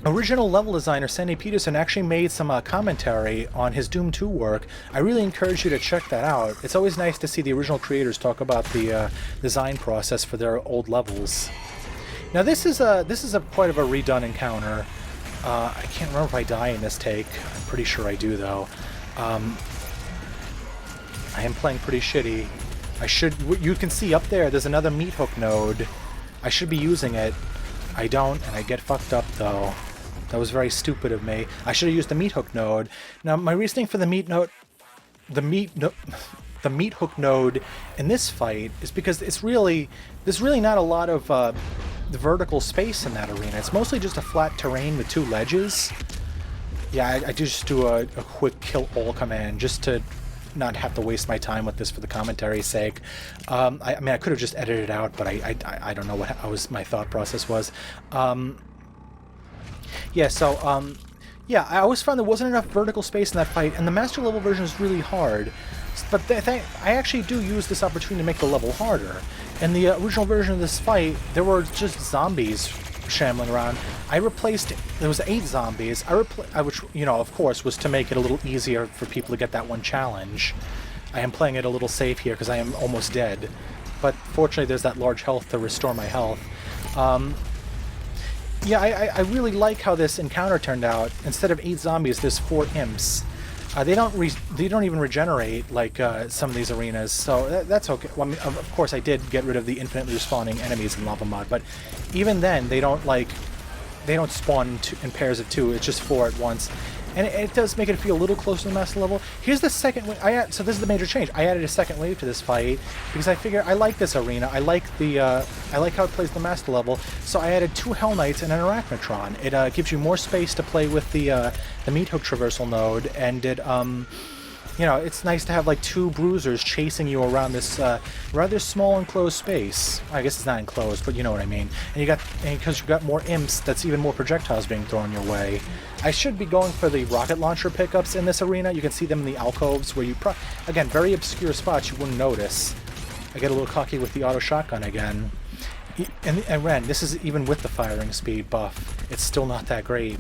Speaker 1: original level designer Sandy Peterson actually made some commentary on his Doom 2 work. I really encourage you to check that out. It's always nice to see the original creators talk about the design process for their old levels. Now this is quite of a redone encounter. I can't remember if I die in this take. I'm pretty sure I do, though. I am playing pretty shitty. You can see up there's another Meathook node. I should be using it. I don't, and I get fucked up, though. That was very stupid of me. I should have used the Meathook node. Now, my reasoning for the Meathook node in this fight is because there's really not a lot of the vertical space in that arena. It's mostly just a flat terrain with 2 ledges. Yeah, I just do a quick kill all command just to not have to waste my time with this for the commentary's sake. I mean, I could have just edited it out, but I don't know what my thought process was. Yeah, so yeah, I always found there wasn't enough vertical space in that fight, and the master level version is really hard. But I actually do use this opportunity to make the level harder. In the original version of this fight, there were just zombies shambling around. There was 8 zombies, which, you know, of course, was to make it a little easier for people to get that one challenge. I am playing it a little safe here because I am almost dead. But fortunately, there's that large health to restore my health. Yeah, I really like how this encounter turned out. Instead of 8 zombies, there's 4 imps. They don't even regenerate like some of these arenas, so that's okay. Well, I mean, of course, I did get rid of the infinitely respawning enemies in LavaMod, but even then, they don't spawn in pairs of 2. It's just 4 at once, and it does make it feel a little closer to the master level. Here's the second wave. So this is the major change. I added a second wave to this fight because I figure I like this arena. I like how it plays the master level. So I added 2 Hell Knights and an Arachnotron. It gives you more space to play with the Meathook traversal node, and you know, it's nice to have like 2 bruisers chasing you around this rather small enclosed space. I guess it's not enclosed, but you know what I mean. And because you've got more imps, that's even more projectiles being thrown your way. I should be going for the rocket launcher pickups in this arena. You can see them in the alcoves where again, very obscure spots you wouldn't notice. I get a little cocky with the auto shotgun again. And Ren, this is even with the firing speed buff. It's still not that great.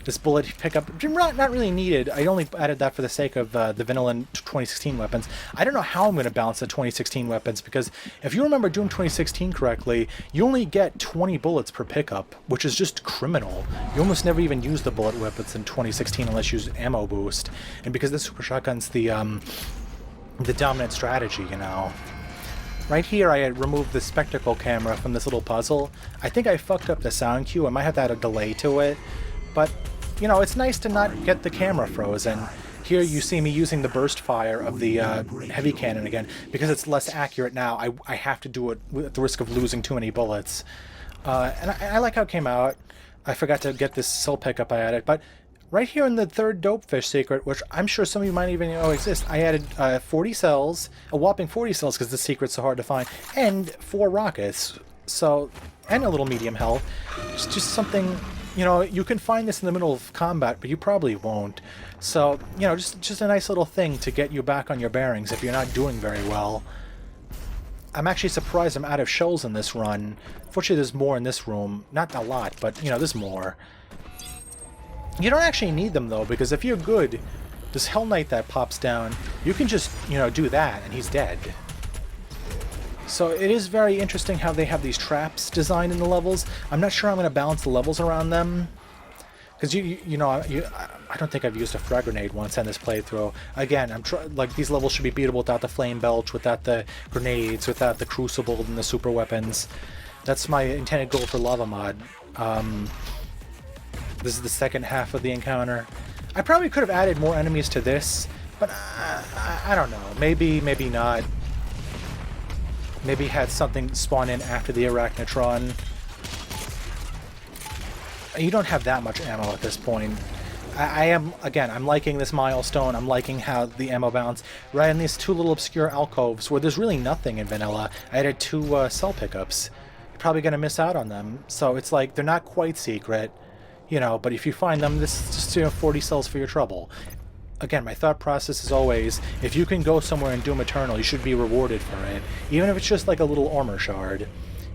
Speaker 1: This bullet pickup, not really needed. I only added that for the sake of the vanilla 2016 weapons. I don't know how I'm going to balance the 2016 weapons, because if you remember Doom 2016 correctly, you only get 20 bullets per pickup, which is just criminal. You almost never even use the bullet weapons in 2016 unless you use ammo boost. And because the super shotgun's the dominant strategy, you know. Right here, I had removed the spectacle camera from this little puzzle. I think I fucked up the sound cue. I might have to add a delay to it. But, you know, it's nice to not get the camera frozen. Here you see me using the burst fire of the heavy cannon again. Because it's less accurate now, I have to do it at the risk of losing too many bullets. And I like how it came out. I forgot to get this soul pickup I added. But right here in the third Dopefish secret, which I'm sure some of you might even know exists, I added 40 cells, a whopping 40 cells because the secret's so hard to find, and 4 rockets. So, and a little medium health. It's just something... You know, you can find this in the middle of combat, but you probably won't. So, you know, just a nice little thing to get you back on your bearings if you're not doing very well. I'm actually surprised I'm out of shells in this run. Fortunately, there's more in this room. Not a lot, but, you know, there's more. You don't actually need them, though, because if you're good, this Hell Knight that pops down, you can just, you know, do that, and he's dead. So it is very interesting how they have these traps designed in the levels. I'm not sure I'm going to balance the levels around them. Because I don't think I've used a frag grenade once in this playthrough. Again, like these levels should be beatable without the Flame Belch, without the grenades, without the Crucible and the super weapons. That's my intended goal for LavaMod. This is the second half of the encounter. I probably could have added more enemies to this, but I don't know. Maybe not. Maybe had something spawn in after the Arachnotron. You don't have that much ammo at this point. I'm liking this milestone. I'm liking how the ammo balance. Right in these two little obscure alcoves where there's really nothing in vanilla, I added 2 cell pickups. You're probably going to miss out on them. So it's like, they're not quite secret, but if you find them, this is just 40 cells for your trouble. Again, my thought process is always, if you can go somewhere in Doom Eternal, you should be rewarded for it. Even if it's just like a little armor shard.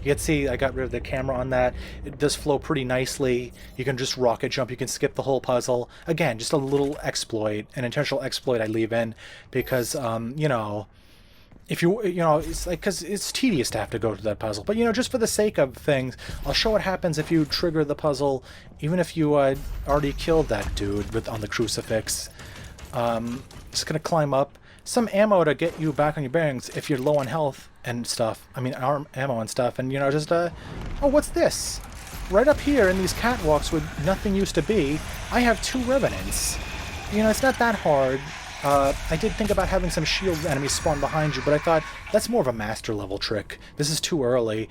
Speaker 1: You can see I got rid of the camera on that. It does flow pretty nicely. You can just rocket jump. You can skip the whole puzzle. Again, just a little exploit, an intentional exploit I leave in because, if it's like, because it's tedious to have to go to that puzzle. But, just for the sake of things, I'll show what happens if you trigger the puzzle, even if you already killed that dude on the crucifix. Just gonna climb up. Some ammo to get you back on your bearings if you're low on health and stuff. I mean, ammo and stuff. And, oh, what's this? Right up here in these catwalks where nothing used to be, I have 2 Revenants. It's not that hard. I did think about having some shield enemies spawn behind you, but I thought that's more of a master level trick. This is too early.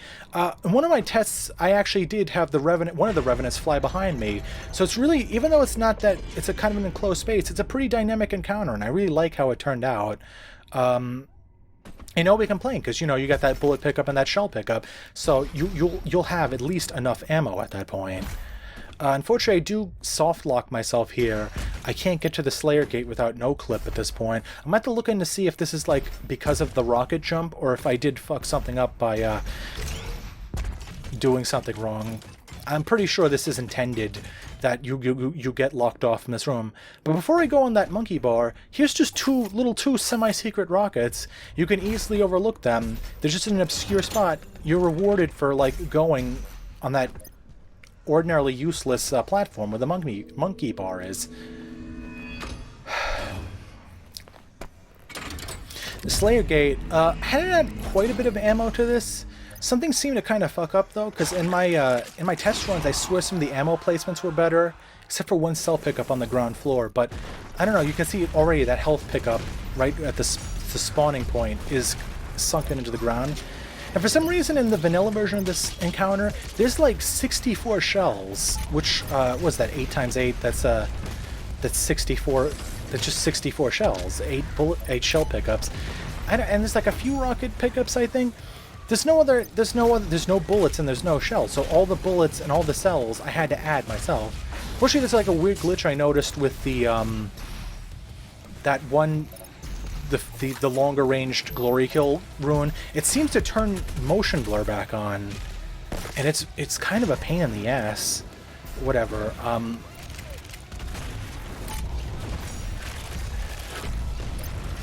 Speaker 1: In one of my tests, I actually did have one of the Revenants fly behind me. So it's really, even though it's not that, it's a kind of an enclosed space, it's a pretty dynamic encounter, and I really like how it turned out. We complain because you got that bullet pickup and that shell pickup, so you'll have at least enough ammo at that point. Unfortunately, I do soft lock myself here. I can't get to the Slayer Gate without no clip at this point. I'm going to have to look in to see if this is like because of the rocket jump or if I did fuck something up by doing something wrong. I'm pretty sure this is intended that you get locked off in this room. But before I go on that monkey bar, here's just two semi-secret rockets. You can easily overlook them. They're just in an obscure spot. You're rewarded for like going on that ordinarily useless platform where the monkey bar is. The Slayer Gate hadn't had quite a bit of ammo to this. Something seemed to kind of fuck up though, because in my test runs I swear some of the ammo placements were better, except for one cell pickup on the ground floor. But I don't know, you can see already that health pickup right at the spawning point is sunken into the ground. And for some reason in the vanilla version of this encounter, there's like 64 shells, which was that 8 times 8? That's 64. That's just 64 shells, 8 shell pickups, and there's like a few rocket pickups. I think there's no bullets and there's no shells. So all the bullets and all the cells I had to add myself. Fortunately, there's like a weird glitch I noticed with the that one. The longer ranged glory kill rune, it seems to turn motion blur back on, and it's kind of a pain in the ass. Whatever.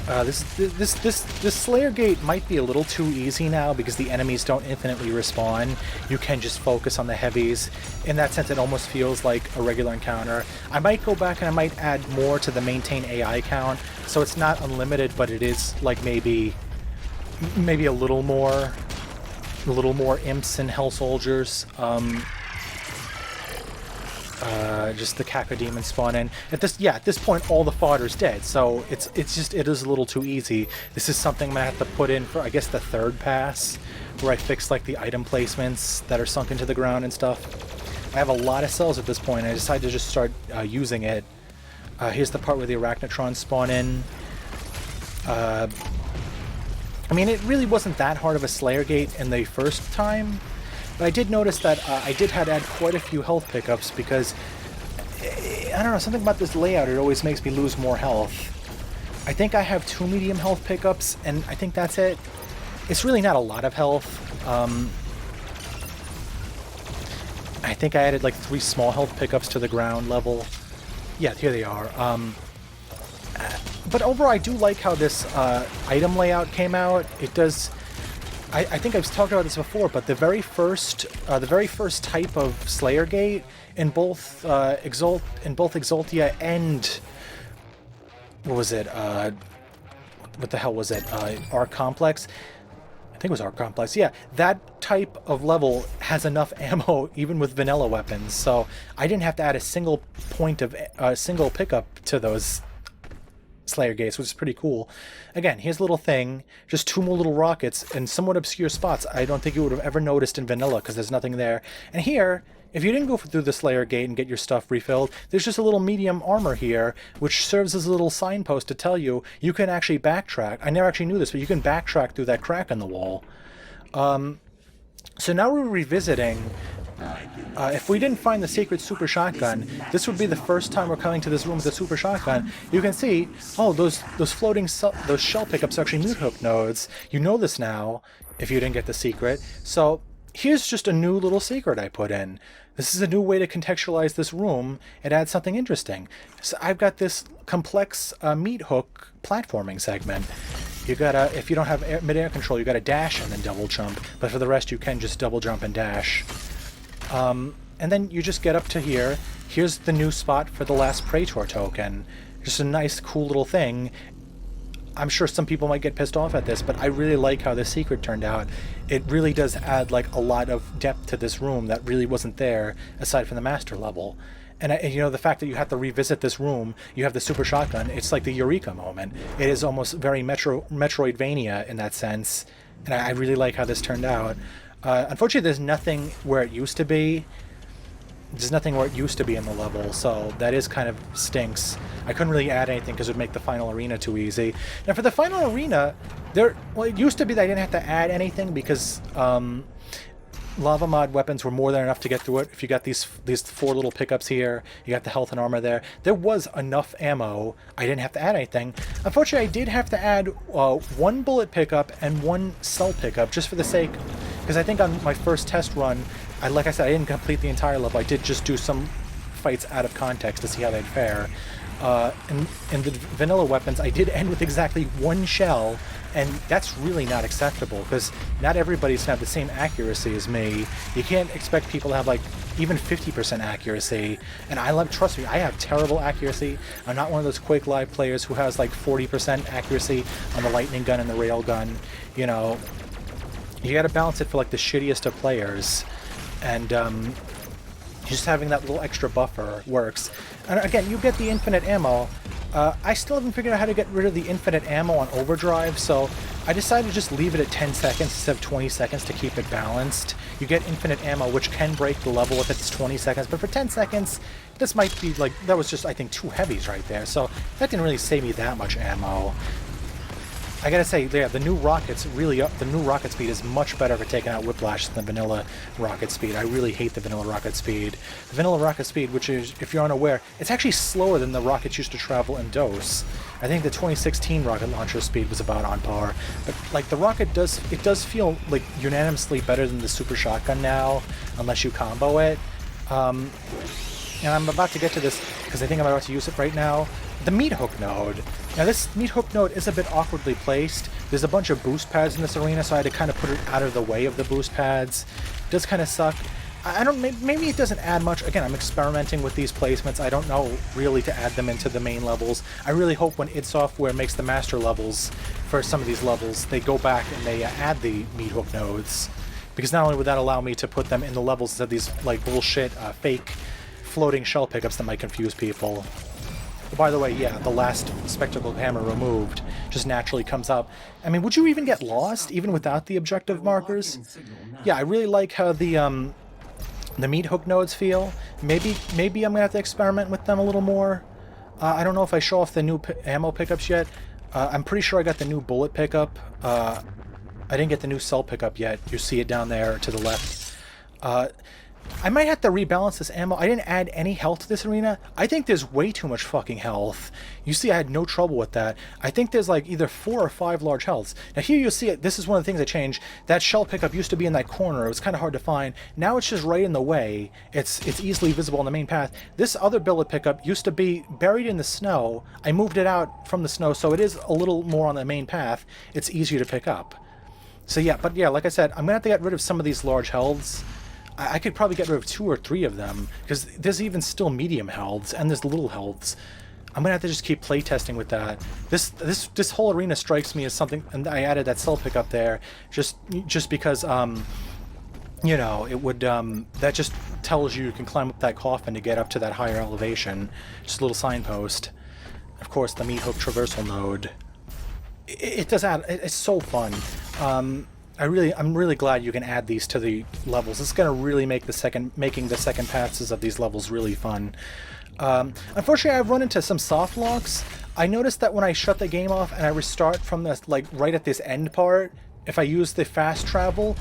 Speaker 1: This Slayer Gate might be a little too easy now because the enemies don't infinitely respawn. You can just focus on the heavies. In that sense, it almost feels like a regular encounter. I might go back and I might add more to the maintain AI count, so it's not unlimited, but it is like maybe a little more imps and hell soldiers. Just the Cacodemon spawn in. At this point, all the fodder's dead, so it is a little too easy. This is something I'm gonna have to put in for, I guess, the third pass, where I fix like the item placements that are sunk into the ground and stuff. I have a lot of cells at this point. I decided to just start using it. Here's the part where the Arachnotron spawn in. I mean, it really wasn't that hard of a Slayer Gate in the first time. But I did notice that I did have to add quite a few health pickups because, I don't know, something about this layout, it always makes me lose more health. I think I have 2 medium health pickups, and I think that's it. It's really not a lot of health. I think I added like 3 small health pickups to the ground level. Yeah, here they are. But overall, I do like how this item layout came out. It does... I think I've talked about this before, but the very first type of Slayer Gate in both Exultia and what was it? What the hell was it? Arc Complex. I think it was Arc Complex. Yeah, that type of level has enough ammo even with vanilla weapons, so I didn't have to add a single point of single pickup to those Slayer Gates, which is pretty cool. Again, here's a little thing, just 2 more little rockets in somewhat obscure spots I don't think you would have ever noticed in vanilla because there's nothing there. And here, if you didn't go through the Slayer Gate and get your stuff refilled, there's just a little medium armor here, which serves as a little signpost to tell you you can actually backtrack. I never actually knew this, but you can backtrack through that crack in the wall. So now we're revisiting. If we didn't find the secret super shotgun, this would be the first time we're coming to this room with the super shotgun. You can see, oh, those floating those shell pickups are actually Meathook nodes. You know this now if you didn't get the secret. So here's just a new little secret I put in. This is a new way to contextualize this room and add something interesting. So I've got this complex Meathook platforming segment. You gotta, if you don't have mid-air control, you gotta dash and then double jump. But for the rest, you can just double jump and dash. And then you just get up to here. Here's the new spot for the last Praetor token. Just a nice, cool little thing. I'm sure some people might get pissed off at this, but I really like how this secret turned out. It really does add like a lot of depth to this room that really wasn't there aside from the master level. And you know, the fact that you have to revisit this room, you have the super shotgun, it's like the Eureka moment. It is almost very Metroidvania in that sense, and I really like how this turned out. Unfortunately, there's nothing where it used to be. There's nothing where it used to be in the level, so that is kind of stinks. I couldn't really add anything because it would make the final arena too easy. Now for the final arena, well, it used to be that I didn't have to add anything because LavaMod weapons were more than enough to get through it. If you got these 4 little pickups here, you got the health and armor there. There was enough ammo. I didn't have to add anything. Unfortunately, I did have to add 1 bullet pickup and 1 cell pickup just for the sake, because I think on my first test run, like I said, I didn't complete the entire level. I did just do some fights out of context to see how they'd fare. In the vanilla weapons, I did end with exactly 1 shell, and that's really not acceptable because not everybody's gonna have the same accuracy as me. You can't expect people to have like even 50% accuracy, and trust me, I have terrible accuracy. I'm not one of those Quake Live players who has like 40% accuracy on the lightning gun and the rail gun. You know, you gotta balance it for like the shittiest of players, and just having that little extra buffer works. And again, you get the infinite ammo. I still haven't figured out how to get rid of the infinite ammo on overdrive, so I decided to just leave it at 10 seconds instead of 20 seconds to keep it balanced. You get infinite ammo, which can break the level if it's 20 seconds, but for 10 seconds, this might be like, that was just, I think, 2 heavies right there, so that didn't really save me that much ammo. I gotta say, yeah, the new rockets the new rocket speed is much better for taking out Whiplash than the vanilla rocket speed. I really hate the vanilla rocket speed. The vanilla rocket speed, which is, if you're unaware, it's actually slower than the rockets used to travel in DOS. I think the 2016 rocket launcher speed was about on par, but like the rocket does feel like unanimously better than the super shotgun now, unless you combo it. And I'm about to get to this because I think I'm about to use it right now. The Meathook node. Now this Meathook node is a bit awkwardly placed. There's a bunch of boost pads in this arena, so I had to kind of put it out of the way of the boost pads. It does kind of suck. I don't, maybe it doesn't add much. Again, I'm experimenting with these placements. I don't know really to add them into the main levels. I really hope when id Software makes the master levels for some of these levels, they go back and they add the Meathook nodes. Because not only would that allow me to put them in the levels instead of these like bullshit fake floating shell pickups that might confuse people. By the way, yeah, the last spectacle hammer removed just naturally comes up. I mean, would you even get lost even without the objective markers? Yeah, I really like how the Meathook nodes feel. Maybe I'm gonna have to experiment with them a little more. I don't know if I show off the new ammo pickups yet. I'm pretty sure I got the new bullet pickup. I didn't get the new cell pickup yet. You see it down there to the left. I might have to rebalance this ammo. I didn't add any health to this arena. I think there's way too much fucking health. You see, I had no trouble with that. I think there's like either 4 or 5 large healths. Now here you'll see it. This is one of the things I changed. That shell pickup used to be in that corner. It was kind of hard to find. Now it's just right in the way. It's easily visible on the main path. This other billet pickup used to be buried in the snow. I moved it out from the snow, so it is a little more on the main path. It's easier to pick up. So yeah, but yeah, like I said, I'm gonna have to get rid of some of these large healths. I could probably get rid of 2 or 3 of them, because there's even still medium healths, and there's little healths. I'm gonna have to just keep playtesting with that. This whole arena strikes me as something, and I added that cell pick up there, just because, you know, it would, that just tells you can climb up that coffin to get up to that higher elevation. Just a little signpost. Of course, the Meathook traversal node. It does add, it's so fun. I'm really glad you can add these to the levels. It's gonna really make making the second passes of these levels really fun. Unfortunately, I've run into some Softlocks. I noticed that when I shut the game off and I restart from this, like, right at this end part, if I use the fast travel,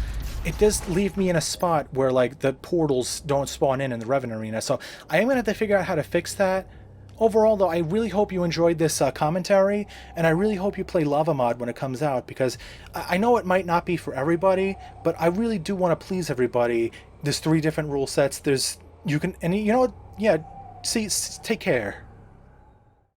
Speaker 1: it does leave me in a spot where, like, the portals don't spawn in the Revenant Arena. So I am going to have to figure out how to fix that. Overall, though, I really hope you enjoyed this commentary, and I really hope you play LavaMod when it comes out, because I know it might not be for everybody, but I really do want to please everybody. There's 3 different rule sets. You know what? Yeah, see, take care.